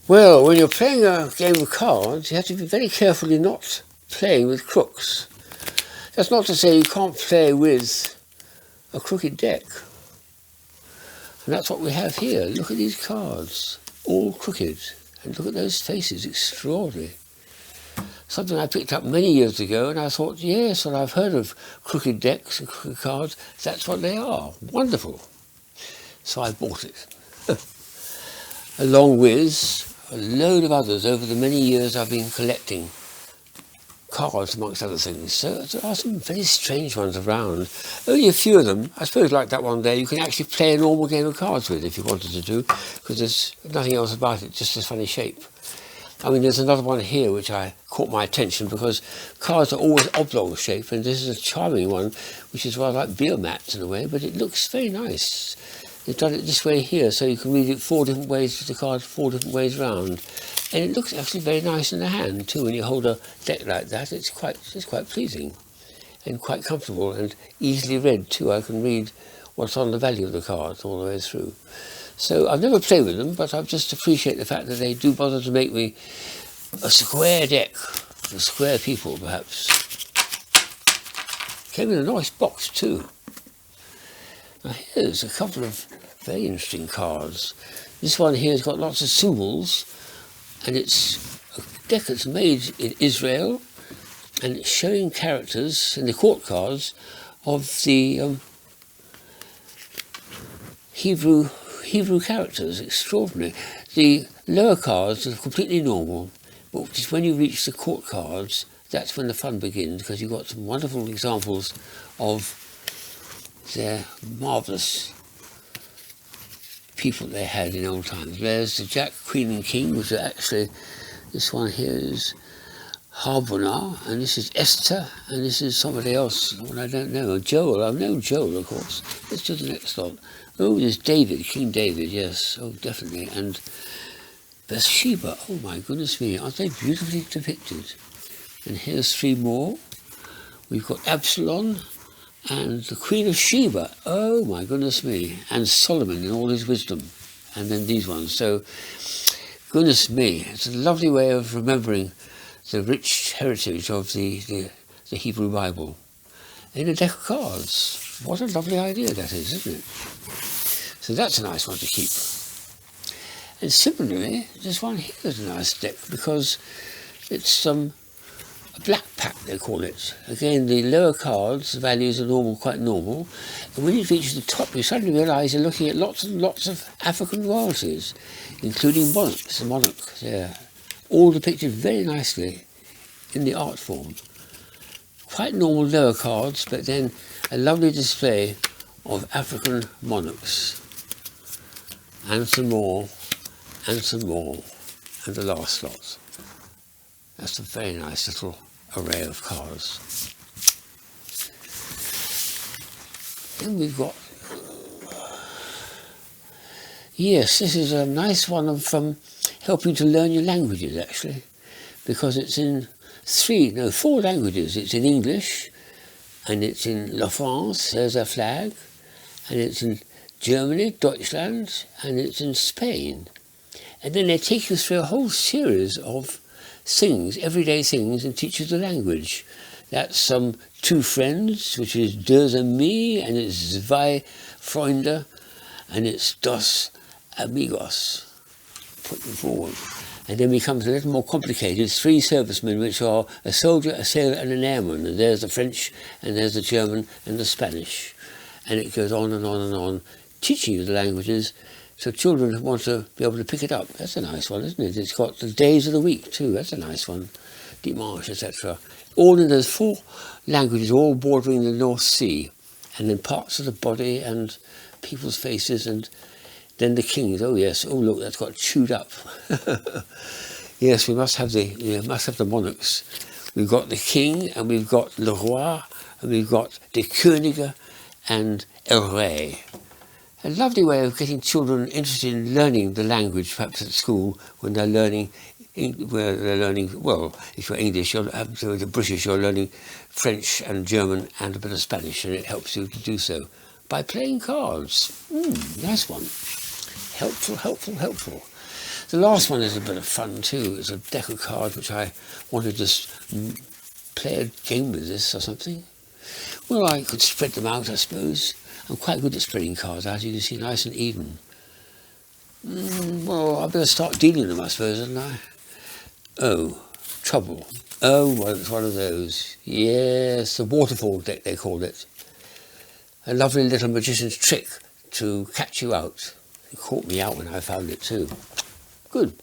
Well, when you're playing a game of cards, you have to be very careful you're not playing with crooks. That's not to say you can't play with a crooked deck. And that's what we have here. Look at these cards, all crooked. And look at those faces, extraordinary. Something I picked up many years ago, and I thought, yes, well, I've heard of crooked decks and crooked cards. That's what they are. Wonderful. So I bought it. Along with a load of others over the many years I've been collecting cards, amongst other things. So there are some very strange ones around. Only a few of them, I suppose, like that one there, you can actually play a normal game of cards with if you wanted to do, because there's nothing else about it, just this funny shape. I mean, there's another one here which caught my attention because cards are always oblong shape, and this is a charming one which is rather like beer mats in a way, but it looks very nice. They've done it this way here, so you can read it 4 different ways with the card, 4 different ways round. And it looks actually very nice in the hand too. When you hold a deck like that, it's quite pleasing and quite comfortable and easily read too. I can read what's on the value of the cards all the way through. So I've never played with them, but I just appreciate the fact that they do bother to make me a square deck for square people, perhaps. Came in a nice box too. Now here's a couple of very interesting cards. This one here has got lots of symbols, and it's a deck that's made in Israel, and it's showing characters in the court cards of the Hebrew characters. Extraordinary. The lower cards are completely normal, but just when you reach the court cards, that's when the fun begins, because you've got some wonderful examples of their marvellous people they had in old times. There's the Jack, Queen and King, which are actually, this one here is Harbona, and this is Esther, and this is somebody else, what I don't know, Joel. I've known Joel, of course. Let's do the next lot. Oh, there's David, King David, yes, oh, definitely. And Bathsheba, oh my goodness me, aren't they beautifully depicted? And here's 3 more. We've got Absalom, and the Queen of Sheba, oh my goodness me, and Solomon in all his wisdom, and then these ones. So, goodness me, it's a lovely way of remembering the rich heritage of the Hebrew Bible in a deck of cards. What a lovely idea that is, isn't it? So that's a nice one to keep. And similarly, this one here is a nice deck because it's a black pack, they call it. Again, the lower cards, the values are normal, quite normal. And when you reach the top, you suddenly realise you're looking at lots and lots of African royalties, including monarchs, the monarchs there, all depicted very nicely in the art form. Quite normal lower cards, but then a lovely display of African monarchs. And some more, and some more, and the last lot. That's a very nice little array of cards. Then we've got, yes, this is a nice one from helping to learn your languages actually, because it's in 4 languages. It's in English, and it's in La France, there's a flag, and it's in Germany, Deutschland, and it's in Spain. And then they take you through a whole series of things, everyday things, and teach you the language. That's 2 friends, which is deux amis, and it's zwei Freunde, and it's dos amigos. Put them forward. And then becomes a little more complicated. It's 3 servicemen, which are a soldier, a sailor, and an airman. And there's the French, and there's the German, and the Spanish. And it goes on and on and on, teaching you the languages, so children want to be able to pick it up. That's a nice one, isn't it? It's got the days of the week too. That's a nice one. Dimanche, etc. All in those 4 languages, all bordering the North Sea. And then parts of the body and people's faces, and then the kings. Oh yes. Oh look, that's got chewed up. Yes, we must have the monarchs. We've got the king, and we've got le roi, and we've got the Könige and el rey. A lovely way of getting children interested in learning the language, perhaps at school, when they're learning, well, if you're English, the British, you're learning French and German and a bit of Spanish, and it helps you to do so by playing cards. Nice one. Helpful, helpful, helpful. The last one is a bit of fun too. It's a deck of cards which I wanted to play a game with this or something. Well, I could spread them out, I suppose. I'm quite good at spreading cards out, you can see, nice and even. Well, I better start dealing them, I suppose, hadn't I? Oh, trouble. Oh, well, it's one of those. Yes, the waterfall deck, they called it. A lovely little magician's trick to catch you out. It caught me out when I found it too. Good.